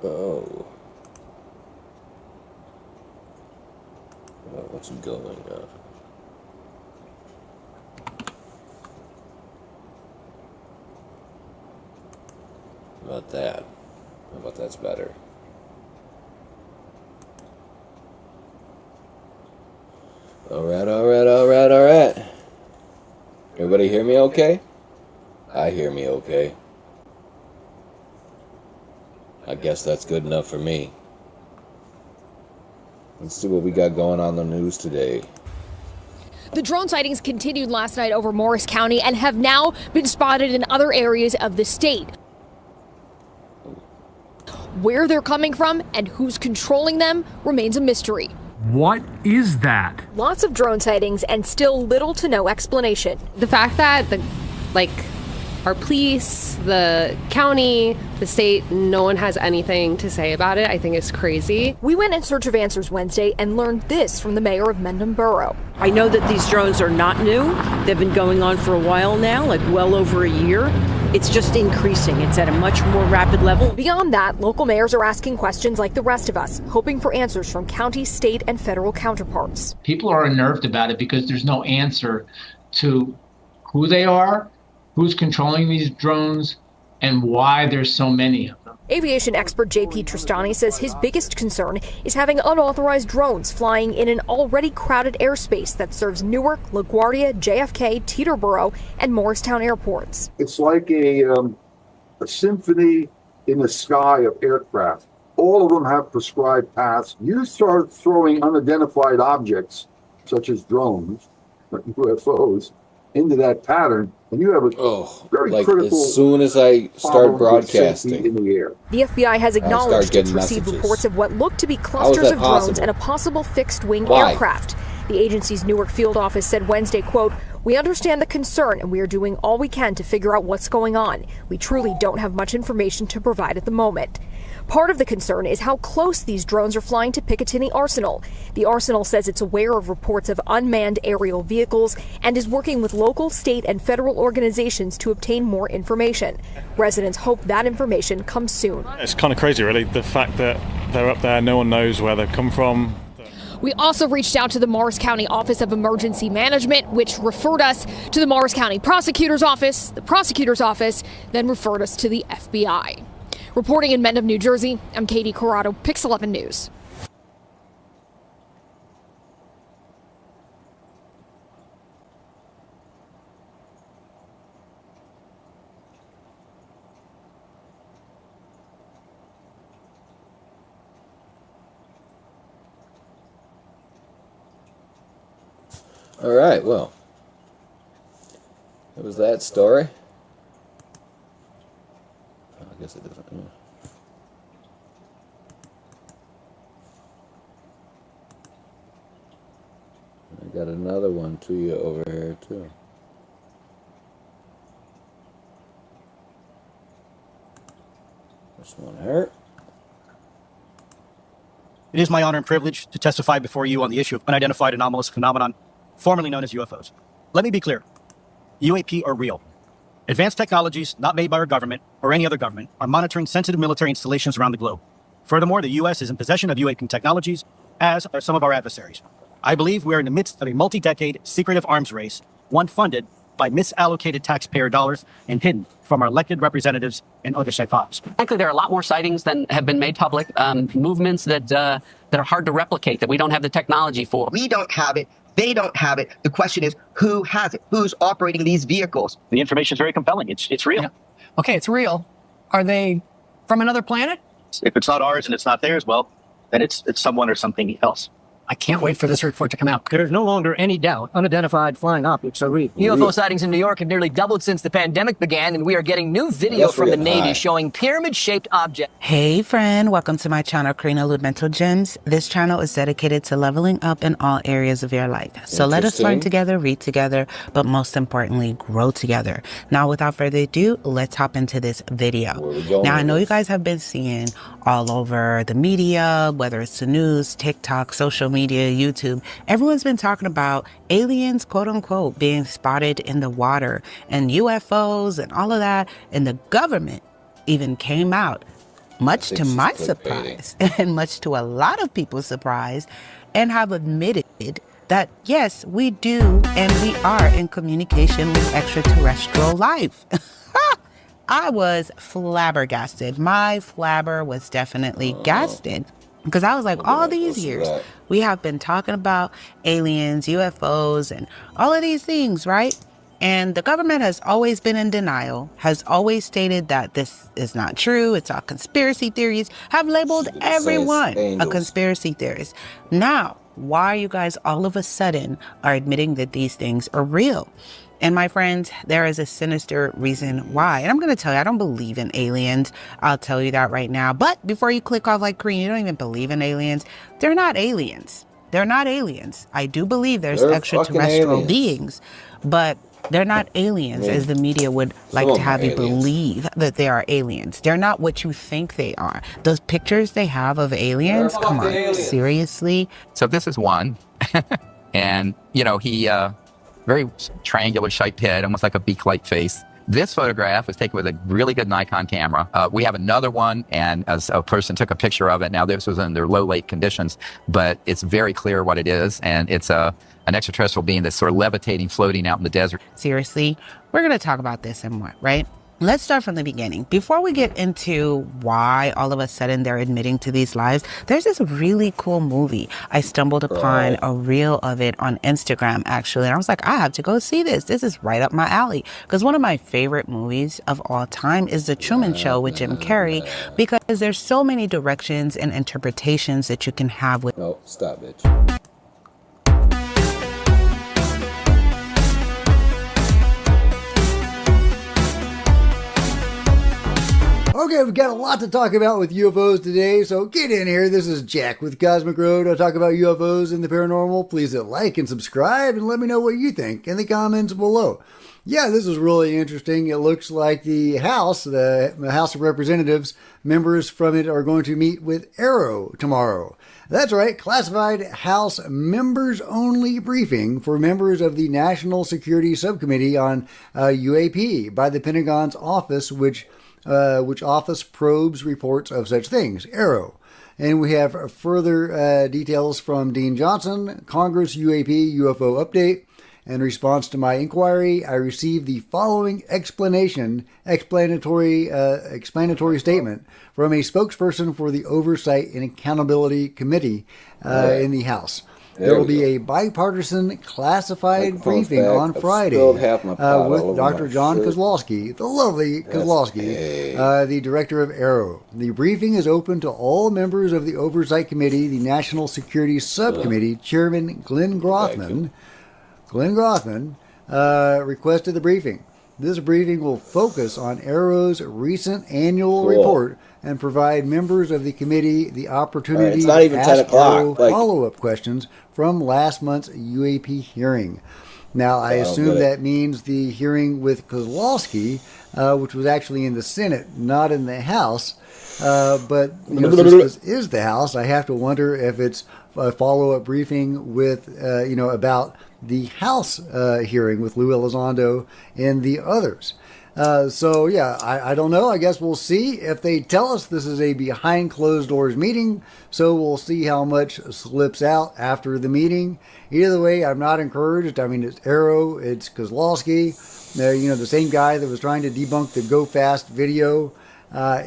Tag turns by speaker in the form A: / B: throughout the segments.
A: Oh. What's going on? How about that? How about that's better? Alright. Everybody hear me okay? I hear me okay. I guess that's good enough for me. Let's see what we got going on in the news today.
B: The drone sightings continued last night over Morris County and have now been spotted in other areas of the state. Where they're coming from and who's controlling them remains a mystery.
C: What is that?
B: Lots of drone sightings and still little to no explanation.
D: The fact that our police, the county, the state, no one has anything to say about it, I think is crazy.
B: We went in search of answers Wednesday and learned this from the mayor of Mendham Borough.
E: I know that these drones are not new. They've been going on for a while now, like well over a year. It's just increasing. It's at a much more rapid level.
B: Beyond that, local mayors are asking questions like the rest of us, hoping for answers from county, state, and federal counterparts.
F: People are unnerved about it because there's no answer to who they are, who's controlling these drones, and why there's so many of them.
B: Aviation expert J.P. Tristani says his biggest concern is having unauthorized drones flying in an already crowded airspace that serves Newark, LaGuardia, JFK, Teterboro, and Morristown airports.
G: It's like a symphony in the sky of aircraft. All of them have prescribed paths. You start throwing unidentified objects, such as drones, UFOs, into that pattern, and you have a very critical.
A: As soon as I start broadcasting
G: in the air.
B: The FBI has acknowledged it's received reports of what look to be clusters of drones and a possible fixed-wing aircraft. The agency's Newark field office said Wednesday, quote, "We understand the concern and we are doing all we can to figure out what's going on. We truly don't have much information to provide at the moment." Part of the concern is how close these drones are flying to Picatinny Arsenal. The Arsenal says it's aware of reports of unmanned aerial vehicles and is working with local, state, and federal organizations to obtain more information. Residents hope that information comes soon.
H: It's kind of crazy, really, the fact that they're up there, no one knows where they've come from.
B: We also reached out to the Morris County Office of Emergency Management, which referred us to the Morris County Prosecutor's Office. The Prosecutor's Office then referred us to the FBI. Reporting in Mendham, New Jersey, I'm Katie Corrado, Pix 11 News.
A: All right, well, it was that story. I guess it doesn't. I got another one to you over here too. This one hurt.
I: It is my honor and privilege to testify before you on the issue of unidentified anomalous phenomenon, formerly known as UFOs. Let me be clear. UAP are real. Advanced technologies not made by our government or any other government are monitoring sensitive military installations around the globe. Furthermore, the U.S. is in possession of UAP technologies, as are some of our adversaries. I believe we are in the midst of a multi-decade secretive arms race, one funded by misallocated taxpayer dollars and hidden from our elected representatives and oversight powers.
J: Frankly, there are a lot more sightings than have been made public, movements that are hard to replicate, that we don't have the technology for.
K: We don't have it. They don't have it. The question is, who has it? Who's operating these vehicles?
I: The information is very compelling. It's real.
L: Yeah. Okay, it's real. Are they from another planet?
I: If it's not ours and it's not theirs, well, then it's someone or something else.
L: I can't wait for this report to come out.
M: There's no longer any doubt. Unidentified flying objects are real.
N: UFO sightings in New York have nearly doubled since the pandemic began, and we are getting new video from the Navy showing pyramid-shaped objects.
O: Hey friend, welcome to my channel, Karina Lud Mental Gems. This channel is dedicated to leveling up in all areas of your life. So let us learn together, read together, but most importantly, grow together. Now, without further ado, let's hop into this video. Now, I know you guys have been seeing all over the media, whether it's the news, TikTok, social media, YouTube, everyone's been talking about aliens, quote unquote, being spotted in the water and UFOs and all of that. And the government even came out much to my surprise and much to a lot of people's surprise, and have admitted that yes, we do and we are in communication with extraterrestrial life. I was flabbergasted. My flabber was definitely gasted. Because I was like, all these years, we have been talking about aliens, UFOs, and all of these things, right? And the government has always been in denial, has always stated that this is not true, it's all conspiracy theories, have labeled everyone a conspiracy theorist. Now, why you guys all of a sudden are admitting that these things are real? And my friends, there is a sinister reason why. And I'm going to tell you, I don't believe in aliens. I'll tell you that right now. But before you click off like Karine, you don't even believe in aliens. They're not aliens. They're not aliens. I do believe there's extraterrestrial beings, but they're not aliens, as the media would like to have you believe that they are aliens. They're not what you think they are. Those pictures they have of aliens, come on, seriously?
P: So this is one. And, you know, he... very triangular shaped head, almost like a beak-like face. This photograph was taken with a really good Nikon camera. We have another one, and as a person took a picture of it. Now, this was under low light conditions, but it's very clear what it is, and it's an extraterrestrial being that's sort of levitating, floating out in the desert.
O: Seriously, we're going to talk about this and more, right? Let's start from the beginning. Before we get into why all of a sudden they're admitting to these lies, there's this really cool movie. I stumbled upon a reel of it on Instagram, actually. And I was like, I have to go see this. This is right up my alley. Because one of my favorite movies of all time is The Truman Show with Jim Carrey, because there's so many directions and interpretations that you can have with...
A: No, stop, bitch.
Q: Okay, we've got a lot to talk about with UFOs today, so get in here. This is Jack with Cosmic Road. I'll talk about UFOs and the paranormal. Please hit like and subscribe and let me know what you think in the comments below. Yeah, this is really interesting. It looks like the House of Representatives, members from it are going to meet with AARO tomorrow. That's right, classified House members only briefing for members of the National Security Subcommittee on UAP by the Pentagon's office, which office probes reports of such things, AARO. And we have further details from Dean Johnson, Congress UAP UFO update. In response to my inquiry, I received the following explanatory statement from a spokesperson for the Oversight and Accountability Committee in the House. There will be a bipartisan classified briefing on Friday with Dr. John Kozlowski, the lovely Kozlowski, the director of AARO. The briefing is open to all members of the Oversight Committee, the National Security Subcommittee. Chairman Glenn Grothman requested the briefing. This briefing will focus on AARO's recent annual report and provide members of the committee the opportunity to ask AARO follow-up questions from last month's UAP hearing. Now, I assume that means the hearing with Kozlowski, which was actually in the Senate, not in the House. But since this is the House, I have to wonder if it's a follow-up briefing with, about the House hearing with Lou Elizondo and the others. I don't know. I guess we'll see if they tell us this is a behind closed doors meeting. So we'll see how much slips out after the meeting. Either way, I'm not encouraged. I mean, it's AARO, it's Kozlowski, the same guy that was trying to debunk the Go Fast video. I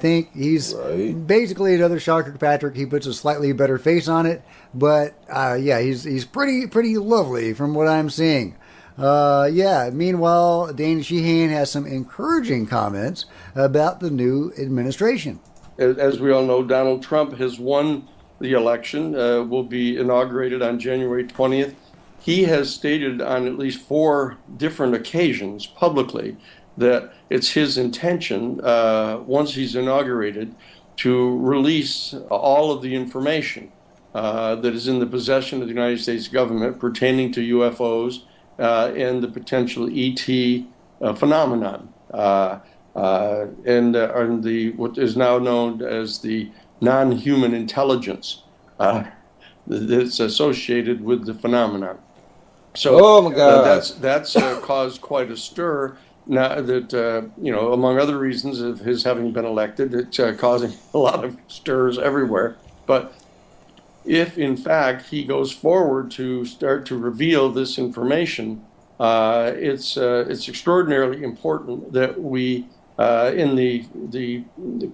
Q: think he's basically another Sean Kirkpatrick. He puts a slightly better face on it, but he's pretty lovely from what I'm seeing. Meanwhile, Dana Sheehan has some encouraging comments about the new administration.
R: As we all know, Donald Trump has won the election, will be inaugurated on January 20th. He has stated on at least 4 different occasions publicly that it's his intention, once he's inaugurated, to release all of the information that is in the possession of the United States government pertaining to UFOs and the potential ET phenomenon, and what is now known as the non-human intelligence that's associated with the phenomenon. So that's caused quite a stir now that among other reasons of his having been elected, it's causing a lot of stirs everywhere. But if in fact he goes forward to start to reveal this information, it's extraordinarily important that we in the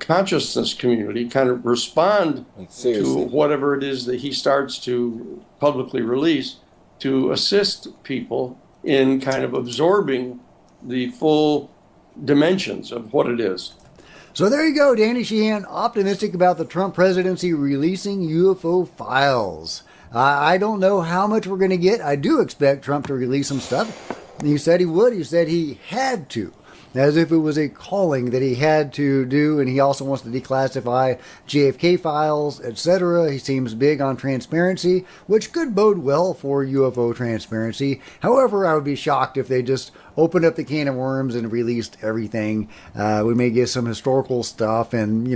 R: consciousness community kind of respond to whatever it is that he starts to publicly release, to assist people in kind of absorbing the full dimensions of what it is.
Q: So there you go, Danny Sheehan, optimistic about the Trump presidency releasing UFO files. I don't know how much we're going to get. I do expect Trump to release some stuff. He said he would. He said he had to, as if it was a calling that he had to do. And he also wants to declassify JFK files, etc. He seems big on transparency, which could bode well for UFO transparency. However, I would be shocked if they just opened up the can of worms and released everything. We may get some historical stuff and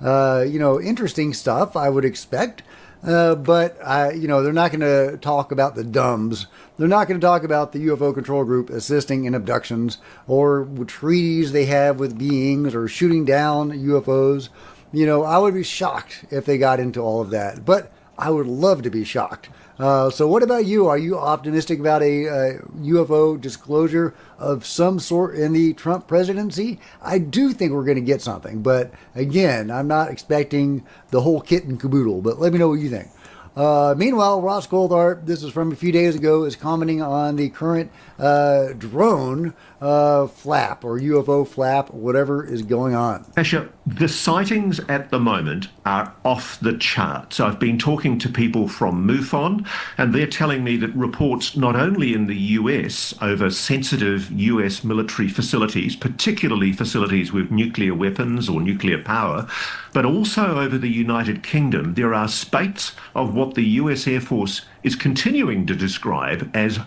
Q: interesting stuff, I would expect. But they're not going to talk about the dumbs. They're not going to talk about the UFO control group assisting in abductions or treaties they have with beings or shooting down UFOs. I would be shocked if they got into all of that, but I would love to be shocked. So what about you? Are you optimistic about a UFO disclosure of some sort in the Trump presidency? I do think we're going to get something, but again, I'm not expecting the whole kit and caboodle, but let me know what you think. Meanwhile, Ross Goldhart, this is from a few days ago, is commenting on the current drone flap or UFO flap, whatever is going on.
S: Natasha, the sightings at the moment are off the charts. I've been talking to people from MUFON, and they're telling me that reports not only in the US over sensitive US military facilities, particularly facilities with nuclear weapons or nuclear power, but also over the United Kingdom, there are spates of what the US Air Force is continuing to describe as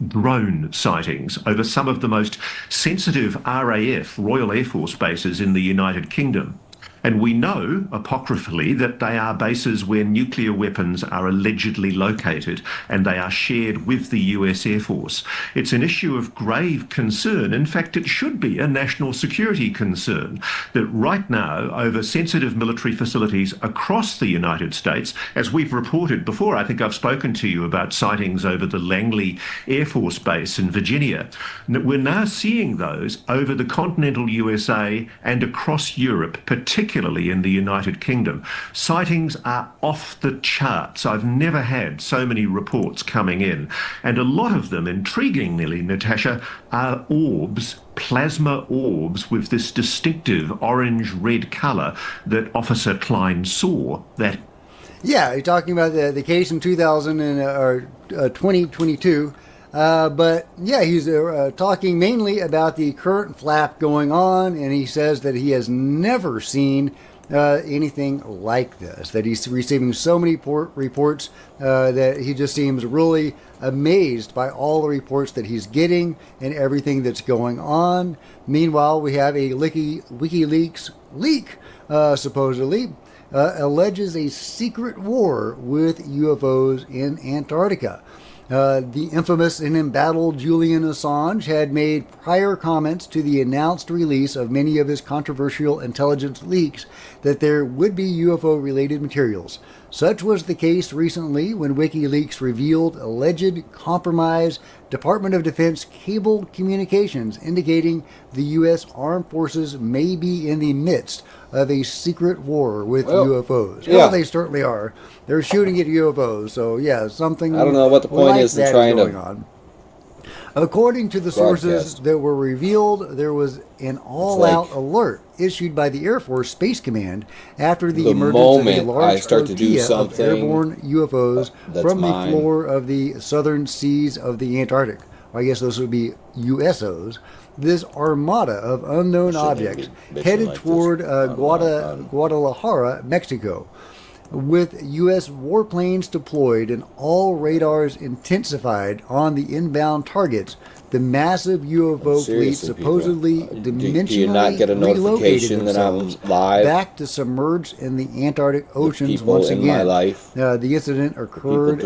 S: drone sightings over some of the most sensitive RAF, Royal Air Force bases in the United Kingdom. And we know, apocryphally, that they are bases where nuclear weapons are allegedly located and they are shared with the US Air Force. It's an issue of grave concern. In fact, it should be a national security concern that right now, over sensitive military facilities across the United States, as we've reported before, I think I've spoken to you about sightings over the Langley Air Force Base in Virginia, we're now seeing those over the continental USA and across Europe, particularly in the United Kingdom. Sightings are off the charts. I've never had so many reports coming in. And a lot of them, intriguingly, Natasha, are orbs, plasma orbs with this distinctive orange-red colour that Officer Klein saw.
Q: Yeah, you're talking about the case in 2022. But yeah, he's talking mainly about the current flap going on, and he says that he has never seen anything like this, that he's receiving so many reports that he just seems really amazed by all the reports that he's getting and everything that's going on. Meanwhile, we have a WikiLeaks leak, supposedly, alleges a secret war with UFOs in Antarctica. The infamous and embattled Julian Assange had made prior comments to the announced release of many of his controversial intelligence leaks that there would be UFO-related materials. Such was the case recently when WikiLeaks revealed alleged compromised Department of Defense cabled communications indicating the U.S. Armed Forces may be in the midst of a secret war with UFOs.
A: Yeah.
Q: Well, they certainly are. They're shooting at UFOs, so yeah, something.
A: I don't know what the point
Q: like
A: is in trying
Q: going on. According to the sources that were revealed, there was an all-out alert issued by the Air Force Space Command after the emergence of a large flotilla of airborne UFOs from the floor of the southern seas of the Antarctic. I guess those would be USOs. This armada of unknown objects headed toward Guadalajara, Mexico. With U.S. warplanes deployed and all radars intensified on the inbound targets, the massive UFO fleet supposedly dimensionally relocated themselves back to submerge in the Antarctic oceans once again. The incident occurred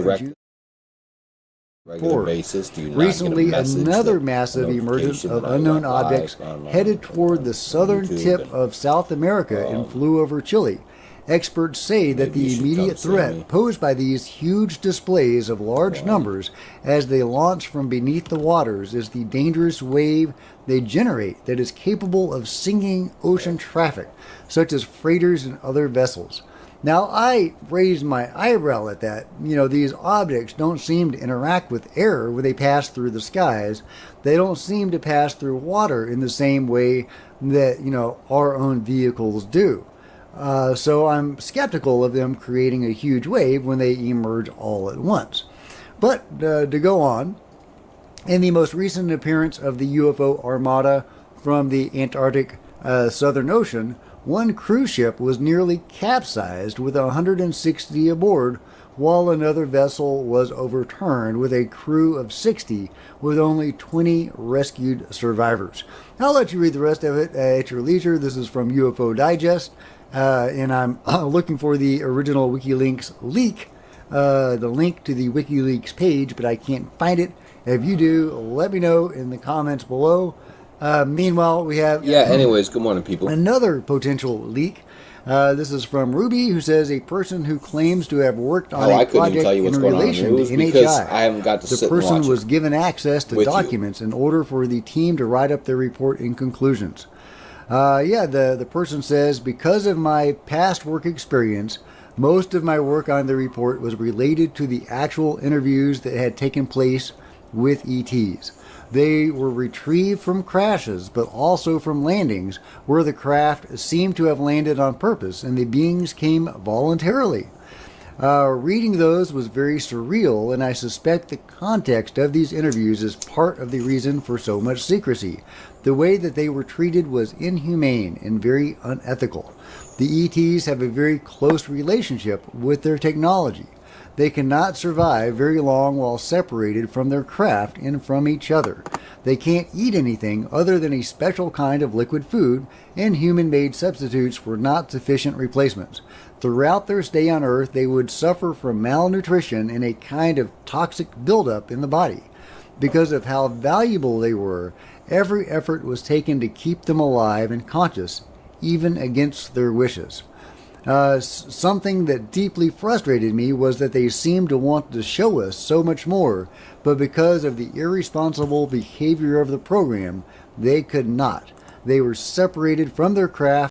A: regular basis? Do you not
Q: Recently,
A: get a message
Q: another
A: that
Q: massive emergence
A: notification
Q: of
A: that I
Q: unknown
A: went live
Q: objects
A: online
Q: headed
A: on
Q: toward the southern
A: YouTube
Q: tip
A: and,
Q: of South America and flew over Chile. Experts say that the immediate threat posed by these huge displays of large numbers as they launch from beneath the waters is the dangerous wave they generate that is capable of sinking ocean traffic, such as freighters and other vessels. Now, I raised my eyebrow at that. You know, these objects don't seem to interact with air when they pass through the skies. They don't seem to pass through water in the same way that, you know, our own vehicles do. So I'm skeptical of them creating a huge wave when they emerge all at once. But to go on, in the most recent appearance of the UFO Armada from the Antarctic Southern Ocean, one cruise ship was nearly capsized with 160 aboard, while another vessel was overturned with a crew of 60 with only 20 rescued survivors. I'll let you read the rest of it at your leisure. This is from UFO Digest. And I'm looking for the original WikiLeaks leak, the link to the WikiLeaks page, but I can't find it. If you do, let me know in the comments below. Meanwhile, we have...
A: Yeah, anyways, good morning, people.
Q: Another potential leak. This is from Ruby, who says a person who claims to have worked on a project in relation to NHI.
A: I haven't got to sit and watch it.
Q: The person was given access to documents in order for the team to write up their report and conclusions. The person says, because of my past work experience, most of my work on the report was related to the actual interviews that had taken place with ETs. They were retrieved from crashes, but also from landings where the craft seemed to have landed on purpose and the beings came voluntarily. Reading those was very surreal, and I suspect the context of these interviews is part of the reason for so much secrecy. The way that they were treated was inhumane and very unethical. The ETs have a very close relationship with their technology. They cannot survive very long while separated from their craft and from each other. They can't eat anything other than a special kind of liquid food, and human-made substitutes were not sufficient replacements. Throughout their stay on Earth, they would suffer from malnutrition and a kind of toxic buildup in the body. Because of how valuable they were, every effort was taken to keep them alive and conscious, even against their wishes. Something that deeply frustrated me was that they seemed to want to show us so much more, but because of the irresponsible behavior of the program, they could not. They were separated from their craft